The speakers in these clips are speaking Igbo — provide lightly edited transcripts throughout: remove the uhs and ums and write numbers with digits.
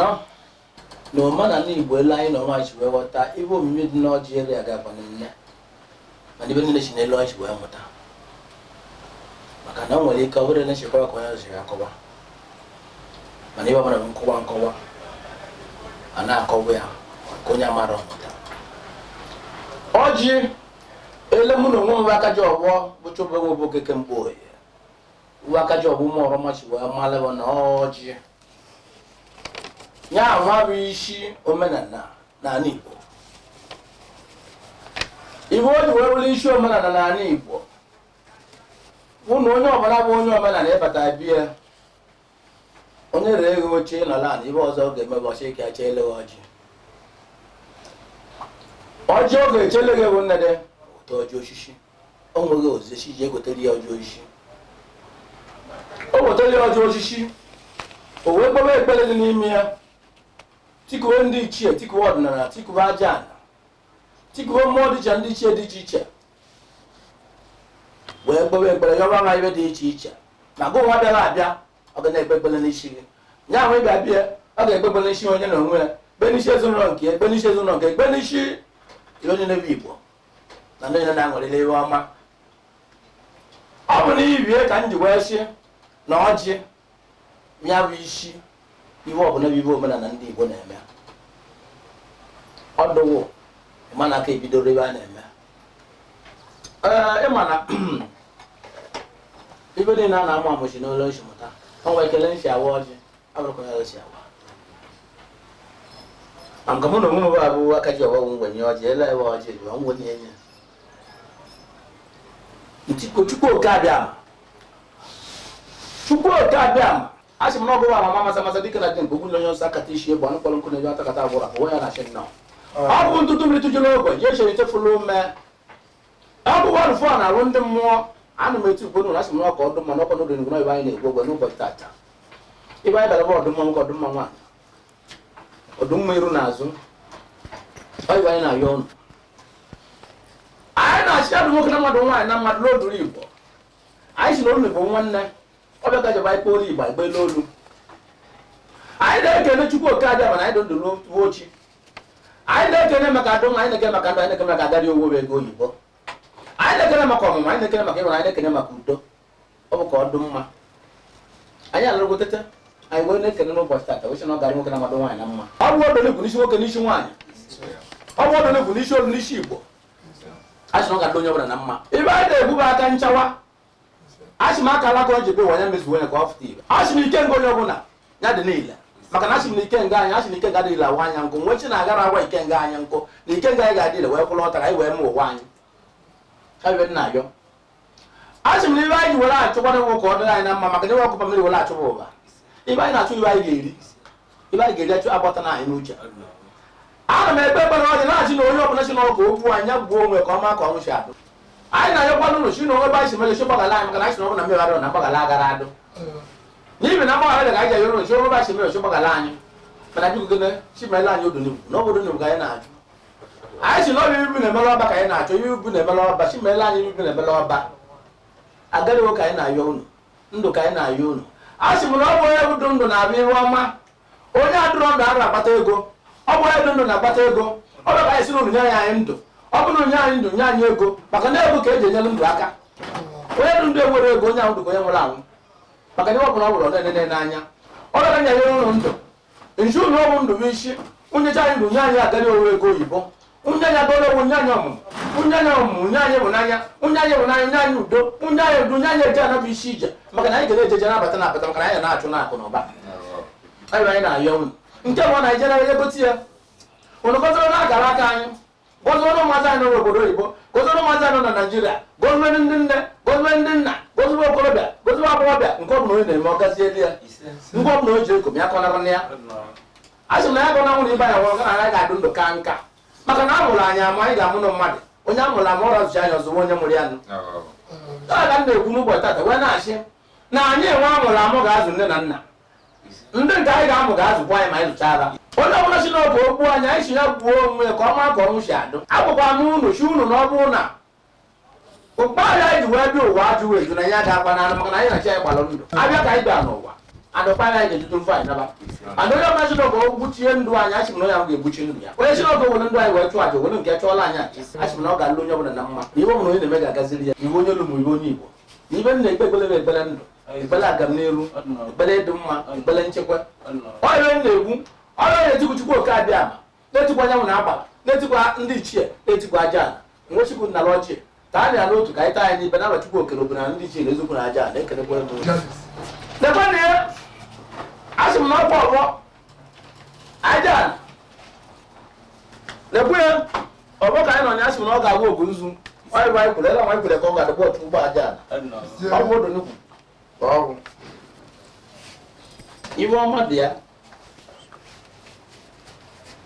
anọ na omenala Igbo elu anyị na ọnwa ji wee ghọta ibe omume dị n'ọjị eri aga bụ nne ma ibe niile si n'elu ọjị wee mụta maka na o nwere ike ọ bụrụ na nchekwa ka onye ziri akọwa mana ibe ọbụla bụ nkọwa a na-akọwa ya ka onye amara ọmụta ọjị ele mụ na onwe m aka ji ọgbọ bụ chụbụ enwe bụ okeke mgbe oyi uwe aka ji ọgbụ mụ ọrọmachi wee malịba na ọjị nya nwa bụ isi omenala n'ala Igbo ibe o ji wee bụrụ isi omenala n'ala Igbo bụ na onye ọbụla bụ onye omenala ịbata bie onye rere ego oche ịnọla na ibe ọzọ ọ ga-eme ụbọchị ike acha eleghị ọjị ọ ga-echele gị bụ nnede ụtọ ọjị osisi o nweghị ozizi ji egotere ya ọjị osisi o wetara ya ọjị osisi o wee kpebe ekpere dị n'ime ya tikuwe ndị ichie tikuwe ọdịnala tikuwe aja ala tikuwe mmụọ dị iche ndị ichie dị iche iche wee kpebe ekpere yọba ha ibe dị iche iche ma gụ nwa bịara abịa ọ ga na-ekpe ekpere n'isi gị nya ahụ ịbịa bịa ọ ga-ekpe ekpere n'isi onye na onwe ya kpe n'isi ezinụlọ nke ekpe n'isi ezinụlọ nke ekpe n'isi ihe onye na-ebe Igbo na ndị onye na-aṅụrịla iwe ọma ọ bụ na ibie ka m ji wee si na ọjị ya bụ isi iwe ọbụla bụ ibe omenala ndị Igbo na-eme ọdụwụ mana aka ebidoro ebe a na-eme ịma na ibe niile a na-amụ amụchi n'ụlọ nchimụta ọ nwere ekele nsi awa ọjị abụrụkwa ya si awa ma nke mụ na onwe m bụ abụ aka ji ọwa ngwenye ọjị ele ebe ọjị dị ngwenye enye Chukwu oke abịa ma a sị m na ọgụwa ama masa dịka na dị nke ogbu onye ọsọ akata isi egbe anụkpọrọ nkụ na-ebi atakata agbụrụ akpụ ya na shi nnọọ ọ bụ ntụtụ mmiri tụjụ n'ogbe je chere etefula ume ọ bụ wan fọ na arụ ndị mmụọ ana m etu ugbo na asị m na ọka ọdụmma n'ọkọ n'odo ngwụna ibe anyị na-egwu ogbe n'ụbọchị tata ibe anyị bịara bụ ọdụmma nwoke ọdụmma nwaanyị ọdụmma iru n'azụ ọ ibe anyị na-ayọ ọnụ anyị na-achị adụ nwoke na mmadụ nwaanyị na mmadụ n'oduru Igbo anyị si na olu Igbo nwanne ọ bịa gajaba anyị kpọọrọ Igbo igbe n'olu anyị na-ekene Chukwu oke adịa mana anyị dị ndụ n'otu ochi anyị na-ekene maka adụ anyị na-ekene maka ndụ anyị na-ekene maka agadi owo ego oyibo anyị na-ekene maka ọmụmụ anyị na-ekene maka ịmara anyị na-ekene maka udo ọ bụ ka ọ dị mma anyị alụrụgo tete anyị wee na-ekene n'ụbọchị tata wee sị na ọ gara nwoke na mmadụ nwaanyị na mma ọ bụ odole bụ n'isi nwoke n'isi nwaanyị ọ bụ odole bụ n'isi olu n'isi Igbo a sị na ọ ga-adị onye ọbụla na mma ibe anyị na-ebuba aka nchawa a sị m aka alaka o ji be wanya mezuo onye ka ọ fụta Igbo a sị m ike nga onye ọbụla ya dị niile maka na a sị m na ike nga anyị a sị na ike nga adịghịla awa anya nkụ nwe chi na-agara agwa ike nga anya nkụ na ike nga anyị ga-adịle wee kwụrụ ọtara anyị wee ma ụwa anyị ebe nna ayọ a sị m na ibe anyị ji were achụkwado nwe ka ọ dịrị anyị na mma maka na iwe ọkụpa mmiri were achụba ụba ibe anyị na-achụ ibe anyị ga-eri ibe anyị ga-eri achụ agbata na anyị n'uche ana m ekpe ekpere ọjị na-achị na onye ọbụla si na ọka okwu anyị ya gbuo onwe ka ọma ka ọnwụ si adụ anyị na-anyọkwa n'ụlọ si na onwe ebe anyị si mere chi gbagala anyị maka na anyị si na ọ bụ na mmegharị na mgbagala agara adụ n'ihi na mgbagala dị ka anyị ji ayọrọ nchi onwe ebe anyị si mere chi gbagala anyị mana bikogene chi mere anyị odo n'igwu na obodo n'igwu ka anyị na-ajụ anyị si na ọbịa ibu na-emere ọba ka anyị na-achọ ihe ibu na-emere ọba chi mere anyị ibu na-emere ọba agadiwo ka anyị na-ayọ unu ndụ ka anyị na-ayọ unu a sị m na ọ bụ onye bụ ndụ na-abịa ihu ọma onye adụrọ ndụ arụ akpata ego ọ bụ onye dị ndụ na-akpata ego ọ bụ ka anyị si na unu nye anyị ndụ ọ bụrụ na nye anyị ndụ nye anyị ego maka na ego ka eji enyere ndụ aka onye dị ndụ enwere ego onye ahụ dị ka onye nwere anwụ maka na ọ bụla ọ bụrụ na-enene n'anya ọ bịara nye nyere ụlọ ndụ nchi ụlọ ọgwụ ndụ bụ isi nyecha anyị ndụ nye anyị agara owe ego oyibo onye anyị agara owu nye anyị ọmụmụ onye anyị ọmụmụ nye anyị ịhụnanya onye anyị ịhụnanya nye anyị udo onye anyị udo nye anyị eje anabụ isi ije maka na anyị ga na-ejeje nabata maka na anyị na-achụ n'akụ na ụba anyị na-ayọ unu nke nwa na ijere egote ya ụnụ gọzọrọ na akara aka anyị gọzọrọ ụmụazị anyị n'ụlọ obodo oyibo gọzọrọ ụmụazị anyị nọ na Naịjirịa gọzọrọ ndị nne gọzọrọ ndị nna gọzọrọ okorobịa gọzọrọ agbọghọbịa nke ọbụla onye na-eme ọgazi elu ya nke ọbụla o ji ekom ya kọnara na ya a sị m na ya gọ na nwụrụ ibe anyị nwụrụ ka na anyị ga-adụ ndụ ka nka maka na a mụrụ anyị amụ anyị ga-amụ na mmadụ onye a mụrụ amụ ọrụ azụchi anyị ọzụwa onye mụrụ ya nụ ka m na-ekwu n'ụbọchị tata wee na-achị na anyị enwe amụrụ amụ ga-azụ nne na nna ndị nke anyị ga-amụ ga-azụkwa anyị ma anyị zụchara onye ọbụla si n'ọbụ okwu anyị anyị si ya gbuo onwe ka ọma ka ọnwụ si adụ agbụkwa n'ụlọ chi unu na ọ bụrụ na ụkpa anyị ji wee bịa ụwa ajụwa eju na ya ga-akwa n'anụ maka na anyị na-achị anyị gbalụ ndụ abịa ka anyị bịa n'ụwa adọkpara anyị ga-etutu mfe anyị naba and onye ọbụla chinọkọ ogbuchie ndụ anyị achị m na onye ahụ ga-egbuchi ndụ ya onye chinọkọ were ndụ anyị wee chụọ aja were nke chọọla anyị aja achị m na ọ ga-alụ onye ọbụla na mma na iwe ọbụla onye na-eme ga-agaziri ya iwe onye olu ma iwe onye Igbo na ibe m na-ekpe ekpere bụ ekpere ndụ ekpere agam n'elu ekpere ịdị mma ekpere nchekwa ọrụ m na-egwu ọrụ na-etikwu Chukwu oke abịa ama na-etikwa anyanwụ na agbara na-etikwa ndị ichie na-etikwa aja ala nwe Chukwu nara ọchị ka a na-alụ otu ka anyị taa anyị n'ibe na Chukwu okere obodo na ndị ichie na-ezukwu na aja ala na-ekelekwa ego lekwa na ya asị m na ọkwa ọgbọ aja ala lekwa ya ọgbọ ka anyị nọ ya asị m na ọ ga-agwa ogu nzu anyị bụ anyị kwuru ele nwa anyị kwere ka ọ ga-adịkwa otu ụgbọ aja ala ọ bụ odo nnukwu ọrụ iwe ọma dị ya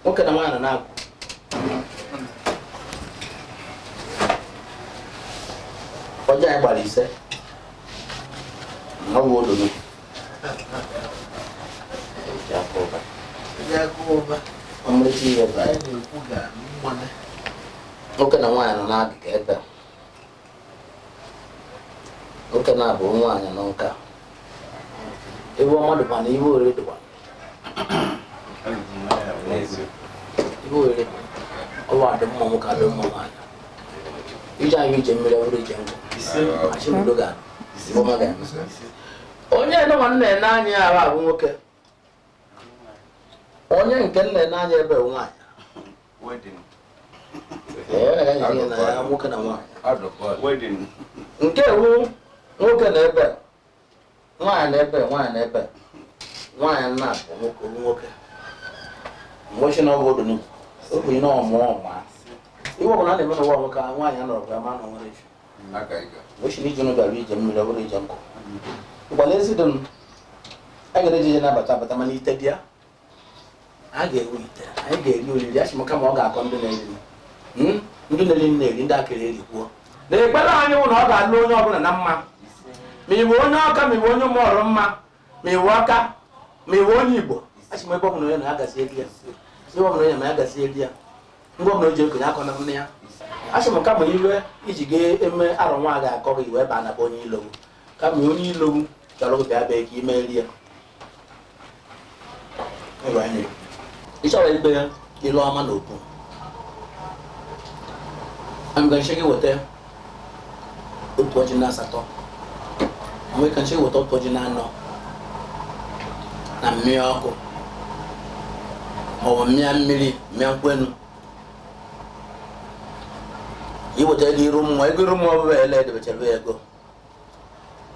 nwoke na nwaanyị na-agụ ọjọọ anyị gbara ise na ọ bụ odo nnukwu ọmụrịta ihe bụ nwoke na nwaanyị nọ na-agụ ka ebe nwoke na-abụ nwaanyị nọ nka ebe ọma dịkwa na ibe ore dịkwa ibe ore ọwa adị mma nwoke adị mma nwaanyị ije anyị ije mmiri ọbụrụ ije ngwụ achịbido ga-adị ọma ga-eme onye nwa nna ene anya ahụ abụ nwoke onye nke nna ene anya ebe nwaanyị na nwoke na nwaanyị nke ewu nwoke na ebe nwaanyị na ebe nwaanyị na ebe nwaanyị na abụ nwoke mgbochi na ọgwụ odo okwenye na ọmụọ ọma iwe ọbụla na-eme n'ụwa nwoke nwaanyị anọrọ ya ma na nwere echi mgbochi na ije n'oge arụ ije mmiri ọ bụrụ ije nkụ ụgbala ezi dị m a gara eji na-abata abata mana ite bịa a ga-ewu ite anyị ga-eri oriri achị m kama ọ ga-akọ ndị na-eri ndị na-eri na-eri ndị akịrị erikwuo na ekpere anyị nwụ na ọ ga-alụ onye ọbụla na mma ma iwe onye ọka ma iwe onye ụmụọrụ mma ma iwe ọka ma iwe onye Igbo achị m ebe ọbụla onye na-agazi eri ya ebe ọbụla onye ma ya gazi eri ya mgbe ọbụla o ji okenye akọ na nne ya achị m kama iwe iji ga-eme arọ nwa ga-akọ gị iwe ebe a na-akpọ onye ilogwu kama onye ilogwu chọrọ obi abịa ka ime eri ya ịchọrọ ikpe ilu ọma na okwu I'm going to check it with them. Otu ọjị na asatọ. Mgbe ka nche weta otu ọjị na anọ na mmiri ọkụ maọbụ mmịa mmiri mmịa nkwenu iweta ego iru mmụọ ego iru mmụọ bụ ele edebechara ego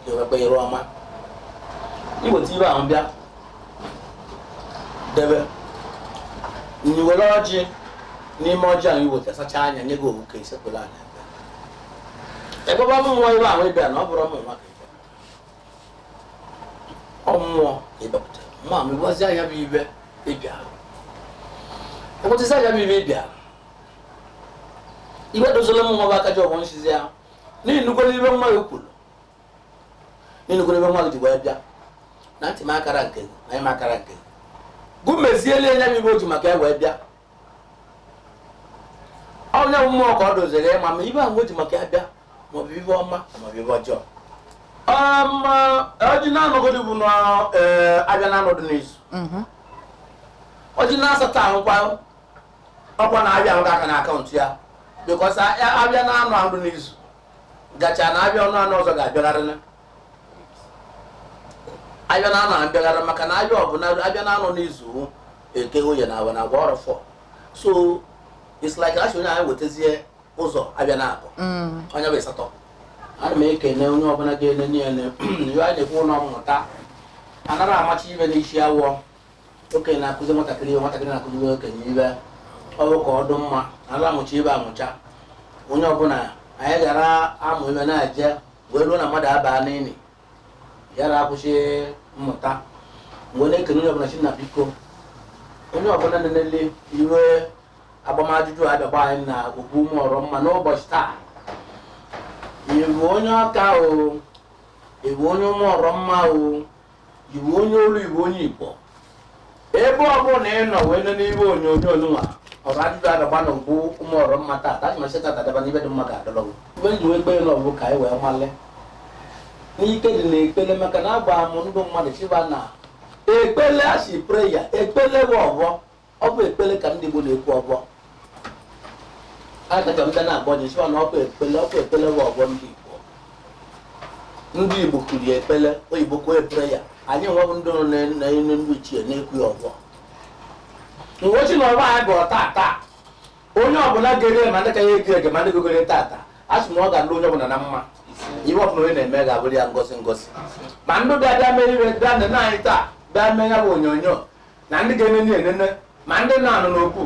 iwekwa iru ọma iweta ibe ahụ bịa debe were ọjị n'ime ọjị ahụ iweta sacha anya nye gị owu ka isekwela anya ebe ọ bụ mmụọ ibe ahụ ịbịa na ọ bụrụ ụmụ nwa ọmụọ ịbịapụta ma ma ịgwazi anya bụ ibe ịbịa ekwetịsị anya bụ ibe ịbịa ibe dozola mmụọ bụ aka ji ọgbọ nsizi ya n'ihi nukwere ibe nwa gị kwuru n'ihi nukwere ibe nwa gị ji wee bịa na ntị m akara nke na ịma akara nke gụ meziele anya bụ ibe o ji maka ya wee bịa onye mmụọ ka ọ dozere ya ma ibe ahụ o ji maka ya bịa maọbụ ibe ọma maọbụ ibe ọjọọ ọjị na-anọgodi bụ na abịa na-anọdụ n'izu ọjị na-asata ahụkwa ọkwa na-abịa ahụ aka na akaụntụ ya bikọs abịa na-anọ ahụ n'izu gacha na abịa ọnụ anụ ọzọ ga-abịagharị abịa na-anọ abịagharị maka na abịa ọbụla abịa na-anọ n'izu eke oye na agwa na agwa ọrụ fọ so it's like asị onye anyị wetazie ụzọ abịa na-akọ onye bụ ịsatọ ana m ekene onye ọbụla ga-ene niile iwe anyị na-ekwu ụlọ mmụta anaghị amachi ibe n'isi awọ okenye na-akụzi nwatakịrị na-akụzi okenye ibe ọrụ ka ọ dị mma ala amụcha ibe amụcha onye ọbụla anyị gara amụ ibe na-eje wee ruo na mmadụ abaa n'ili yara akwụsị mmụta mgbe na-ekene onye ọbụla chi na biko onye ọbụla na-ele iwe agbamajụjụ abịagba anyị na okwu ụmụ ọrụ mma n'ụbọchị taa iwu onye ọka o iwu onye ụmụ ọrụ mma o iwu onye olu iwu onye Igbo ebe ọbụla ị nọ wee nọ n'ibe onyonyo nwa ọrụ ajụjụ agagba na mgbu ụmụ ọrụ mma taa tachimasị tata daba n'ibe dị mma ga-adọrọ mgbe nji wee kpee n'ọbụ ka anyị wee male n'ike dị na ekpele maka na agba m ndụ mmadụ chiba na ekpele asị preya ekpele bụ ọbọ ọ bụ ekpele ka ndị Igbo na-ekwu ọbọ akacha m na-akpọ nye sịwa na ọ bụ ekpele bụ ọbọ ndị Igbo kwuru ekpele oyibo kwuo preya anyị nwebụ ndị nọ na-enye ndị ichie na-ekwu ya ọbọ mgbochi na ọba anyị bụ tata onye ọbụla gere ma ndị ka ya ege ege ma ndị gogere tata a sị m ọ ga-alụ onye ọbụla na mma iwe ọbụla onye na-eme ga-abụrụ ya ngosi ngosi ma ndị bịa mee iwe bịa nene anyị taa bịa mee ya bụ onyonyo na ndị ga-enene enene ma ndị na-anụ n'okwu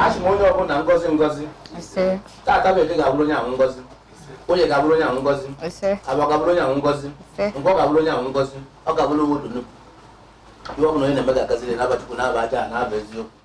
a sị m onye ọbụla ngozi ngozi tata bụ eke ga-abụrụ onye ahụ ngozi onye ga-abụrụ onye ahụ ngozi abụọ ga-abụrụ onye ahụ ngozi nke ọ ga-abụrụ onye ahụ ngozi ọ ga-abụrụ obodo nnukwu iwe ọbụla onye na-eme ga-agaziri n'aba Chukwu n'aba aja n'aba eziokwu